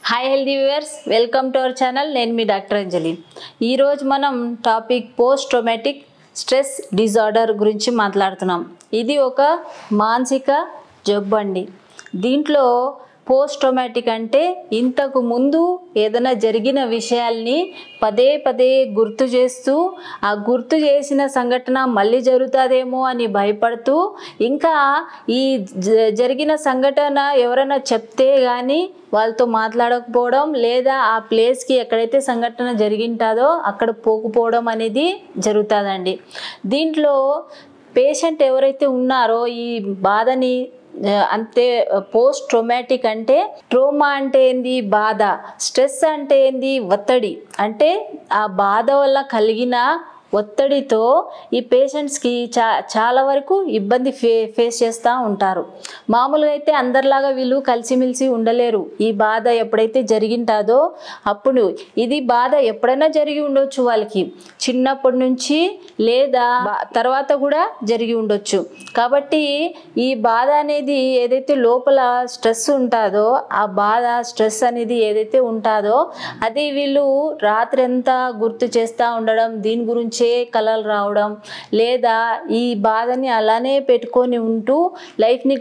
Hi healthy viewers, welcome to our channel. నేను మీ doctor అంజలి. ఈరోజు మనం topic post traumatic stress disorder గురించి మాట్లాడుతున్నాం. ఇది ఒక మానసిక జబ్బు అండి. దీంట్లో పోస్ట్ ట్రామాటిక్ అంటే ఇంతకు ముందు ఏదైనా జరిగిన విషయాల్ని పదే పదే గుర్తు చేస్తూ ఆ గుర్తు చేసిన సంఘటన మళ్ళీ జరుగుతుందేమో అని భయపడుతూ ఇంకా ఈ జరిగిన సంఘటన ఎవరైనా చెప్తే కానీ వాళ్ళతో మాట్లాడకపోవడం లేదా ఆ ప్లేస్కి ఎక్కడైతే సంఘటన జరిగింటాదో అక్కడ పోకపోవడం అనేది జరుగుతుందండి. దీంట్లో పేషెంట్ ఎవరైతే ఉన్నారో ఈ బాధని అంతే పోస్ట్ ట్రామాటిక్ అంటే ట్రోమా అంటే ఏంది బాధ, స్ట్రెస్ అంటే ఏంది ఒత్తిడి, అంటే ఆ బాధ వల్ల కలిగిన ఒత్తిడితో ఈ పేషెంట్స్కి చాలా వరకు ఇబ్బంది ఫేస్ చేస్తూ ఉంటారు. మామూలుగా అయితే అందరిలాగా వీళ్ళు కలిసిమెలిసి ఉండలేరు. ఈ బాధ ఎప్పుడైతే జరిగింటాదో అప్పుడు ఇది బాధ ఎప్పుడైనా జరిగి ఉండొచ్చు, వాళ్ళకి చిన్నప్పటి నుంచి లేదా తర్వాత కూడా జరిగి ఉండొచ్చు. కాబట్టి ఈ బాధ అనేది ఏదైతే లోపల స్ట్రెస్ ఉంటుందో ఆ బాధ స్ట్రెస్ అనేది ఏదైతే ఉంటుందో అది వీళ్ళు రాత్రి అంతా గుర్తు చేస్తూ ఉండడం, దీని గురించి కలలు రావడం లేదా ఈ బాధని అలానే పెట్టుకొని ఉంటూ లైఫ్ని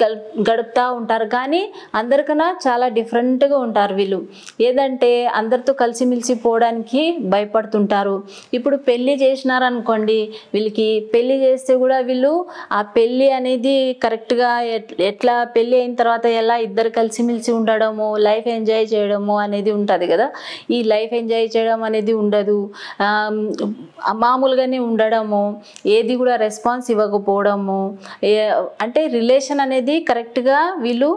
గడుపుతూ ఉంటారు. కానీ అందరికన్నా చాలా డిఫరెంట్గా ఉంటారు వీళ్ళు. ఏదంటే అందరితో కలిసిమెలిసి పోవడానికి భయపడుతుంటారు. ఇప్పుడు పెళ్ళి చేసినారనుకోండి, వీళ్ళకి పెళ్ళి చేస్తే కూడా వీళ్ళు ఆ పెళ్ళి అనేది కరెక్ట్గా ఎట్లా పెళ్ళి అయిన తర్వాత ఎలా ఇద్దరు కలిసిమెలిసి ఉండడము, లైఫ్ ఎంజాయ్ చేయడము అనేది ఉంటుంది కదా. ఈ లైఫ్ ఎంజాయ్ చేయడం అనేది ఉండదు. మామూలుగానే ఉండడము, ఏది కూడా రెస్పాన్స్ ఇవ్వకపోవడము, అంటే రిలేషన్ అనేది కరెక్ట్గా వీళ్ళు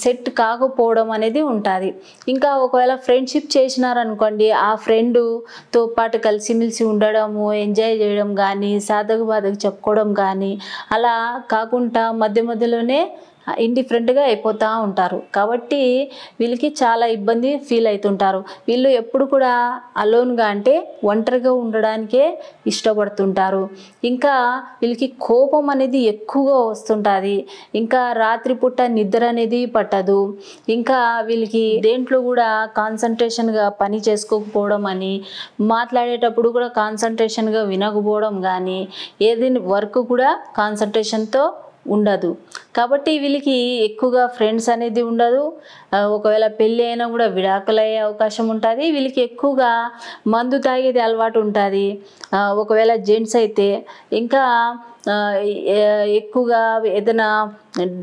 సెట్ కాకపోవడం అనేది ఉంటుంది. ఇంకా ఒకవేళ ఫ్రెండ్షిప్ చేసినారనుకోండి, ఆ ఫ్రెండ్తో పాటు కలిసిమెలిసి ఉండడము, ఎంజాయ్ చేయడం కానీ సాధకు బాధకు చెప్పుకోవడం కానీ అలా కాకుండా మధ్య మధ్యలోనే ఇండిఫరెంట్గా అయిపోతూ ఉంటారు. కాబట్టి వీళ్ళకి చాలా ఇబ్బంది ఫీల్ అవుతుంటారు. వీళ్ళు ఎప్పుడు కూడా అలోన్గా అంటే ఒంటరిగా ఉండడానికే ఇష్టపడుతుంటారు. ఇంకా వీళ్ళకి కోపం అనేది ఎక్కువగా వస్తుంటుంది. ఇంకా రాత్రిపూట నిద్ర అనేది పట్టదు. ఇంకా వీళ్ళకి దేంట్లో కూడా కాన్సన్ట్రేషన్గా పని చేసుకోకపోవడం అని, మాట్లాడేటప్పుడు కూడా కాన్సన్ట్రేషన్గా వినకపోవడం కానీ, ఏదైనా వర్క్ కూడా కాన్సన్ట్రేషన్తో ఉండదు. కాబట్టి వీళ్ళకి ఎక్కువగా ఫ్రెండ్స్ అనేది ఉండదు. ఒకవేళ పెళ్ళి అయినా కూడా విడాకులు అయ్యే అవకాశం ఉంటుంది. వీళ్ళకి ఎక్కువగా మందు తాగేది అలవాటు ఉంటుంది ఒకవేళ జెంట్స్ అయితే. ఇంకా ఎక్కువగా ఏదైనా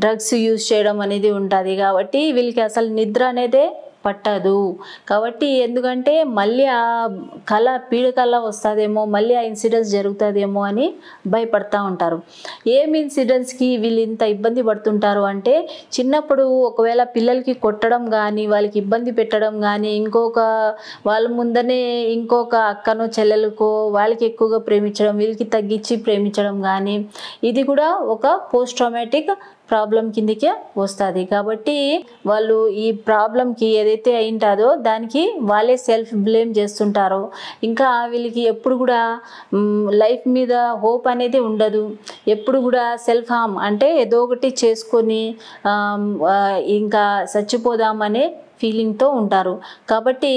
డ్రగ్స్ యూజ్ చేయడం అనేది ఉంటుంది. కాబట్టి వీళ్ళకి అసలు నిద్ర అనేదే పట్టదు. కాబట్టి ఎందుకంటే మళ్ళీ ఆ పీడకల వస్తుందేమో, మళ్ళీ ఆ ఇన్సిడెంట్స్ జరుగుతుందేమో అని భయపడతా ఉంటారు. ఏం ఇన్సిడెంట్స్కి వీళ్ళు ఇంత ఇబ్బంది పడుతుంటారు అంటే, చిన్నప్పుడు ఒకవేళ పిల్లలకి కొట్టడం కానీ, వాళ్ళకి ఇబ్బంది పెట్టడం కానీ, వాళ్ళ ముందనే ఇంకొక అక్కనో చెల్లెలకో వాళ్ళకి ఎక్కువగా ప్రేమించడం, వీళ్ళకి తగ్గించి ప్రేమించడం కానీ, ఇది కూడా ఒక పోస్ట్ ట్రామాటిక్ ప్రాబ్లం కిందకే వస్తుంది. కాబట్టి వాళ్ళు ఈ ప్రాబ్లంకి ఏదైతే అయింటాదో దానికి వాళ్ళే సెల్ఫ్ బ్లేమ్ చేస్తుంటారో. ఇంకా వీళ్ళకి ఎప్పుడు కూడా లైఫ్ మీద హోప్ అనేది ఉండదు. ఎప్పుడు కూడా సెల్ఫ్ హార్మ్ అంటే ఏదో ఒకటి చేసుకొని ఇంకా చచ్చిపోదామనే ఫీలింగ్తో ఉంటారు. కాబట్టి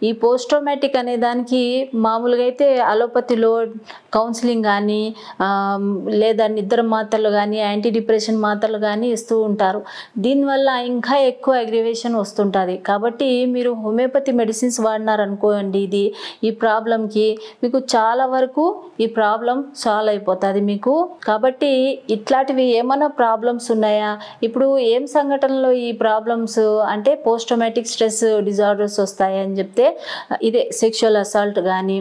ఈ పోస్ట్ ట్రామాటిక్ అనే దానికి మామూలుగా అయితే అలోపతిలో కౌన్సిలింగ్ కానీ లేదా నిద్ర మాత్రలు కానీ, యాంటీ డిప్రెషన్ మాత్రలు కానీ ఇస్తూ ఉంటారు. దీనివల్ల ఇంకా ఎక్కువ అగ్రివేషన్ వస్తుంటుంది. కాబట్టి మీరు హోమియోపతి మెడిసిన్స్ వాడినారనుకోండి, ఈ ప్రాబ్లంకి మీకు చాలా వరకు ఈ ప్రాబ్లం సాల్వ్ అయిపోతుంది మీకు. కాబట్టి ఇట్లాంటివి ఏమైనా ప్రాబ్లమ్స్ ఉన్నాయా, ఇప్పుడు ఏం సంఘటనలో ఈ ప్రాబ్లమ్స్ అంటే పోస్ట్ ట్రామాటిక్ స్ట్రెస్ డిజార్డర్స్ వస్తాయని చెప్తే, ఇదే సెక్షువల్ అసాల్ట్ కానీ,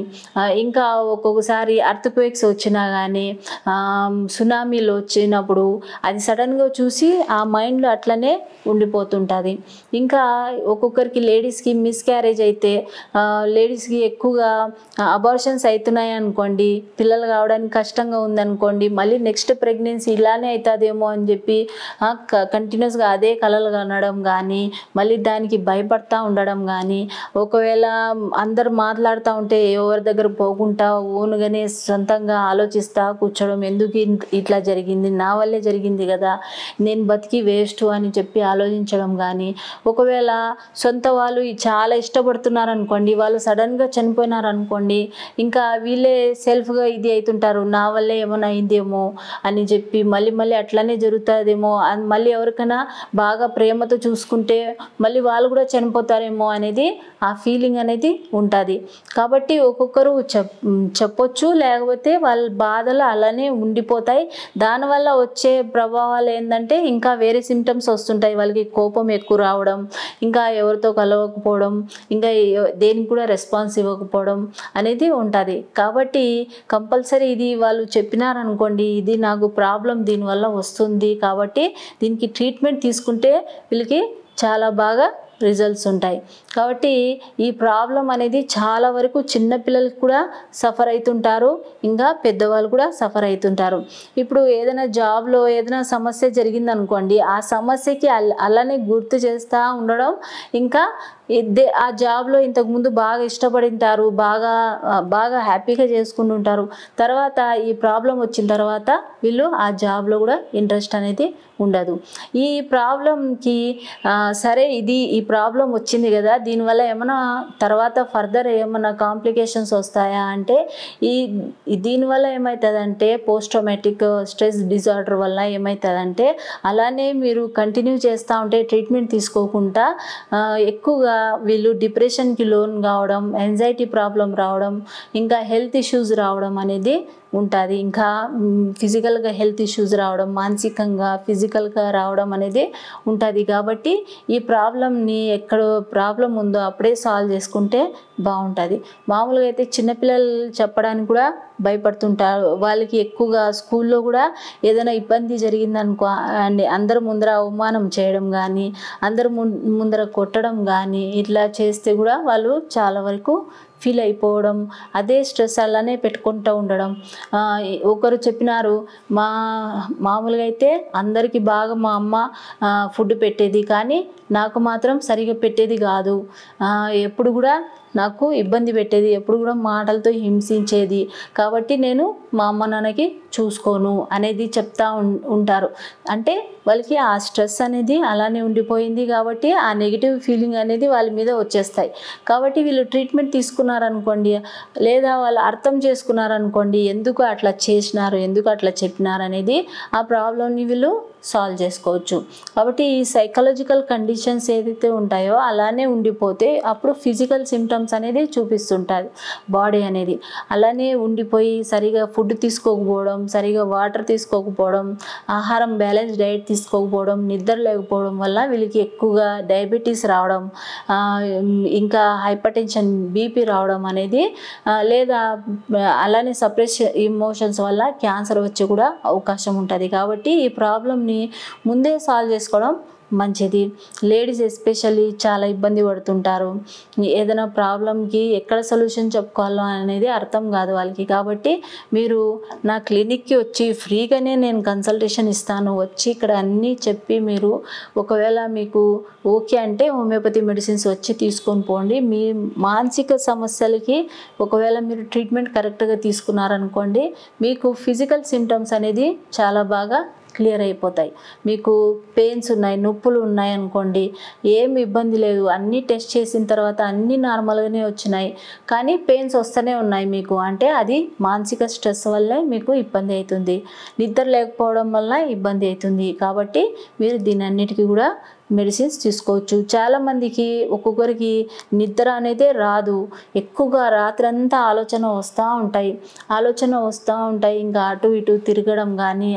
ఇంకా ఒక్కొక్కసారి అర్త్క్వేక్స్ వచ్చినా కానీ, సునామీలు వచ్చినప్పుడు అది సడన్గా చూసి ఆ మైండ్లో అట్లనే ఉండిపోతుంటుంది. ఇంకా ఒక్కొక్కరికి లేడీస్కి మిస్క్యారేజ్ అయితే, లేడీస్కి ఎక్కువగా అబార్షన్స్ అవుతున్నాయి అనుకోండి, పిల్లలు కావడానికి కష్టంగా ఉందనుకోండి, మళ్ళీ నెక్స్ట్ ప్రెగ్నెన్సీ ఇలానే అవుతుందేమో అని చెప్పి కంటిన్యూస్గా అదే కలలు కనడం కానీ, మళ్ళీ దానికి భయపడతా ఉండడం కానీ, ఒకవేళ అందరు మాట్లాడుతూ ఉంటే ఎవరి దగ్గర పోకుండా ఓన్గానే సొంతంగా ఆలోచిస్తూ కూర్చోవడం, ఎందుకు ఇట్లా జరిగింది, నా వల్లే జరిగింది కదా, నేను బతికి వేస్ట్ అని చెప్పి ఆలోచించడం కానీ, ఒకవేళ సొంత వాళ్ళు చాలా ఇష్టపడుతున్నారనుకోండి, వాళ్ళు సడన్గా చనిపోయినారనుకోండి, ఇంకా వీళ్ళే సెల్ఫ్గా ఇది అవుతుంటారు, నా వల్లే ఏమైనా అయిందేమో అని చెప్పి మళ్ళీ మళ్ళీ అట్లనే జరుగుతుందేమో, మళ్ళీ ఎవరికైనా బాగా ప్రేమతో చూసుకుంటే మళ్ళీ వాళ్ళు కూడా చనిపోతారేమో అనేది ఆ ఫీలింగ్ అనేది ఉంటుంది. కాబట్టి ఒక్కొక్కరు చెప్పొచ్చు, లేకపోతే వాళ్ళ బాధలు అలానే ఉండిపోతాయి. దానివల్ల వచ్చే ప్రభావాలు ఏంటంటే ఇంకా వేరే సిమ్టమ్స్ వస్తుంటాయి. వాళ్ళకి కోపం ఎక్కువ రావడం, ఇంకా ఎవరితో కలవకపోవడం, ఇంకా దేనికి కూడా రెస్పాన్స్ ఇవ్వకపోవడం అనేది ఉంటుంది. కాబట్టి కంపల్సరీ ఇది వాళ్ళు చెప్పినారనుకోండి, ఇది నాకు ప్రాబ్లం దీనివల్ల వస్తుంది కాబట్టి దీనికి ట్రీట్మెంట్ తీసుకుంటే వీళ్ళకి చాలా బాగా రిజల్ట్స్ ఉంటాయి. కాబట్టి ఈ ప్రాబ్లం అనేది చాలా వరకు చిన్నపిల్లలకి కూడా సఫర్ అవుతుంటారు, ఇంకా పెద్దవాళ్ళు కూడా సఫర్ అవుతుంటారు. ఇప్పుడు ఏదైనా జాబ్లో ఏదైనా సమస్య జరిగిందనుకోండి, ఆ సమస్యకి అలానే గుర్తు చేస్తూ ఉండడం, ఇంకా ఆ జాబ్లో ఇంతకుముందు బాగా ఇష్టపడింటారు, బాగా హ్యాపీగా చేసుకుని ఉంటారు. తర్వాత ఈ ప్రాబ్లం వచ్చిన తర్వాత వీళ్ళు ఆ జాబ్లో కూడా ఇంట్రెస్ట్ అనేది ఉండదు. ఈ ప్రాబ్లంకి సరే ఈ ప్రాబ్లం వచ్చింది కదా, దీనివల్ల ఏమైనా తర్వాత ఫర్దర్ ఏమైనా కాంప్లికేషన్స్ వస్తాయా అంటే, దీనివల్ల ఏమవుతుందంటే పోస్ట్ ట్రామాటిక్ స్ట్రెస్ డిజార్డర్ వల్ల ఏమవుతుందంటే, అలానే మీరు కంటిన్యూ చేస్తూ ఉంటే ట్రీట్మెంట్ తీసుకోకుండా ఎక్కువగా వీళ్ళు డిప్రెషన్కి లోన్ కావడం, యాంగ్జైటీ ప్రాబ్లం రావడం, ఇంకా హెల్త్ ఇష్యూస్ రావడం అనేది ఉంటుంది. ఇంకా ఫిజికల్గా హెల్త్ ఇష్యూస్ రావడం, మానసికంగా ఫిజికల్గా రావడం అనేది ఉంటుంది. కాబట్టి ఈ ప్రాబ్లంని ఎక్కడ ప్రాబ్లం ఉందో అప్పుడే సాల్వ్ చేసుకుంటే బాగుంటుంది. మామూలుగా అయితే చిన్నపిల్లలు చెప్పడానికి కూడా భయపడుతుంటారు. వాళ్ళకి ఎక్కువగా స్కూల్లో కూడా ఏదైనా ఇబ్బంది జరిగిందనుకో అండి, అందరి ముందర అవమానం చేయడం కానీ, అందరి ముందర కొట్టడం కానీ, ఇట్లా చేస్తే కూడా వాళ్ళు చాలా వరకు ఫీల్ అయిపోవడం, అదే స్ట్రెస్ అలానే పెట్టుకుంటూ ఉండడం. ఒకరు చెప్పినారు, మామూలుగా అయితే అందరికీ బాగా మా అమ్మ ఫుడ్ పెట్టేది, కానీ నాకు మాత్రం సరిగా పెట్టేది కాదు, ఎప్పుడు కూడా నాకు ఇబ్బంది పెట్టేది, ఎప్పుడు కూడా మాటలతో హింసించేది, కాబట్టి నేను మా అమ్మ నాన్నకి చూసుకోను అనేది చెప్తా ఉంటారు. అంటే వాళ్ళకి ఆ స్ట్రెస్ అనేది అలానే ఉండిపోయింది కాబట్టి ఆ నెగిటివ్ ఫీలింగ్ అనేది వాళ్ళ మీద వచ్చేస్తాయి. కాబట్టి వీళ్ళు ట్రీట్మెంట్ తీసుకున్నారనుకోండి, లేదా వాళ్ళు అర్థం చేసుకున్నారనుకోండి, ఎందుకు అట్లా చేసినారు, ఎందుకు అట్లా చెప్పినారు అనేది ఆ ప్రాబ్లంని వీళ్ళు సాల్వ్ చేసుకోవచ్చు. కాబట్టి ఈ సైకలాజికల్ కండిషన్స్ ఏదైతే ఉంటాయో అలానే ఉండిపోతే అప్పుడు ఫిజికల్ సిమ్టమ్స్ అనేది చూపిస్తుంటుంది బాడీ అనేది. అలానే ఉండిపోయి సరిగా ఫుడ్ తీసుకోకపోవడం, సరిగా వాటర్ తీసుకోకపోవడం, ఆహారం బ్యాలెన్స్ డైట్ తీసుకోకపోవడం, నిద్ర లేకపోవడం వల్ల వీళ్ళకి ఎక్కువగా డయాబెటీస్ రావడం, ఇంకా హైపర్ టెన్షన్, బీపీ రావడం అనేది, లేదా అలానే సప్రెస్ ఇమోషన్స్ వల్ల క్యాన్సర్ వచ్చి కూడా అవకాశం ఉంటుంది. కాబట్టి ఈ ప్రాబ్లమ్ని ముందే సాల్వ్ చేసుకోవడం మంచిది. లేడీస్ ఎస్పెషల్లీ చాలా ఇబ్బంది పడుతుంటారు. ఏదైనా ప్రాబ్లంకి ఎక్కడ సొల్యూషన్ చెప్పుకోవాలో అనేది అర్థం కాదు వాళ్ళకి. కాబట్టి మీరు నా క్లినిక్కి వచ్చి ఫ్రీగానే నేను కన్సల్టేషన్ ఇస్తాను, వచ్చి ఇక్కడ అన్నీ చెప్పి మీరు ఒకవేళ మీకు ఓకే అంటే హోమియోపతి మెడిసిన్స్ వచ్చి తీసుకొని పోండి. మీ మానసిక సమస్యలకి ఒకవేళ మీరు ట్రీట్మెంట్ కరెక్ట్గా తీసుకున్నారనుకోండి, మీకు ఫిజికల్ సిమ్టమ్స్ అనేది చాలా బాగా క్లియర్ అయిపోతాయి. మీకు పెయిన్స్ ఉన్నాయి, నొప్పులు ఉన్నాయి అనుకోండి, ఏమి ఇబ్బంది లేదు, అన్నీ టెస్ట్ చేసిన తర్వాత అన్నీ నార్మల్గానే వచ్చినాయి, కానీ పెయిన్స్ వస్తూనే ఉన్నాయి మీకు అంటే అది మానసిక స్ట్రెస్ వల్లే మీకు ఇబ్బంది అవుతుంది, నిద్ర లేకపోవడం వల్ల ఇబ్బంది అవుతుంది. కాబట్టి మీరు దీని అన్నిటికీ కూడా మెడిసిన్స్ తీసుకోవచ్చు. చాలామందికి ఒక్కొక్కరికి నిద్ర అనేది రాదు, ఎక్కువగా రాత్రంతా ఆలోచన వస్తూ ఉంటాయి, ఇంకా అటు ఇటు తిరగడం కానీ,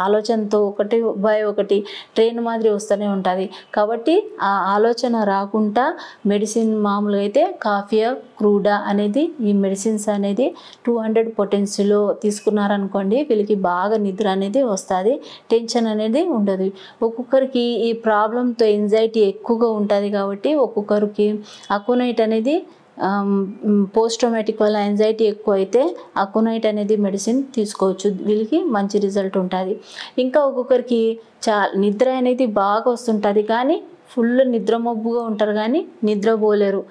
ఆలోచనతో ఒకటి బై ఒకటి ట్రైన్ మాదిరి వస్తూనే ఉంటుంది. కాబట్టి ఆ ఆలోచన రాకుండా మెడిసిన్ మామూలుగా అయితే కాఫియా క్రూడా అనేది ఈ మెడిసిన్స్ అనేది 200 పొటెన్సీలో తీసుకున్నారనుకోండి, వీళ్ళకి బాగా నిద్ర అనేది వస్తుంది, టెన్షన్ అనేది ఉండదు. ఒక్కొక్కరికి ఈ ప్రాబ్లంతో ఎంజైటీ ఎక్కువగా ఉంటుంది కాబట్టి ఒక్కొక్కరికి అకోనైట్ అనేది పోస్ట్ ట్రామాటిక్ వల్ల యాంగ్జైటీ ఎక్కువ అయితే అకోనైట్ అనేది మెడిసిన్ తీసుకోవచ్చు, వీళ్ళకి మంచి రిజల్ట్ ఉంటుంది. ఇంకా ఒక్కొక్కరికి నిద్ర అనేది బాగా వస్తుంటుంది కానీ ఫుల్ నిద్రమబ్బుగా ఉంటారు కానీ నిద్రపోలేరు,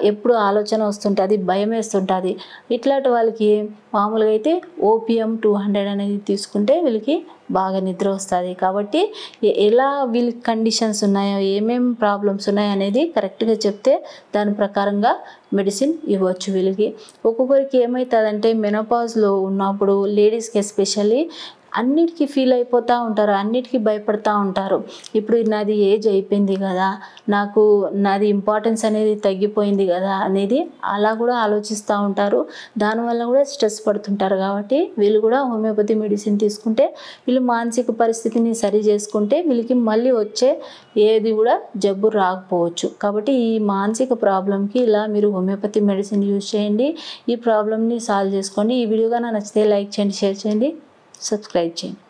ఎప్పుడు ఆలోచన వస్తుంటుంది, భయం వేస్తుంటుంది. ఇట్లాంటి వాళ్ళకి మామూలుగా అయితే ఓపియం 200 అనేది తీసుకుంటే వీళ్ళకి బాగా నిద్ర వస్తుంది. కాబట్టి ఎలా వీళ్ళకి కండిషన్స్ ఉన్నాయో, ఏమేమి ప్రాబ్లమ్స్ ఉన్నాయో అనేది కరెక్ట్గా చెప్తే దాని ప్రకారంగా మెడిసిన్ ఇవ్వచ్చు వీళ్ళకి. ఒక్కొక్కరికి ఏమవుతుందంటే మెనోపాజ్లో ఉన్నప్పుడు లేడీస్కి ఎస్పెషల్లీ అన్నిటికీ ఫీల్ అయిపోతూ ఉంటారు, అన్నిటికీ భయపడుతూ ఉంటారు. ఇప్పుడు నాది ఏజ్ అయిపోయింది కదా, నాది ఇంపార్టెన్స్ అనేది తగ్గిపోయింది కదా అనేది అలా కూడా ఆలోచిస్తూ ఉంటారు. దానివల్ల కూడా స్ట్రెస్ పడుతుంటారు. కాబట్టి వీళ్ళు కూడా హోమియోపతి మెడిసిన్ తీసుకుంటే వీళ్ళు మానసిక పరిస్థితిని సరి చేసుకుంటే వీళ్ళకి మళ్ళీ వచ్చే ఏది కూడా జబ్బు రాకపోవచ్చు. కాబట్టి ఈ మానసిక ప్రాబ్లంకి ఇలా మీరు హోమియోపతి మెడిసిన్ యూజ్ చేయండి, ఈ ప్రాబ్లమ్ని సాల్వ్ చేసుకోండి. ఈ వీడియో కానీ నచ్చితే లైక్ చేయండి, షేర్ చేయండి, సబ్స్క్రైబ్ చేయండి.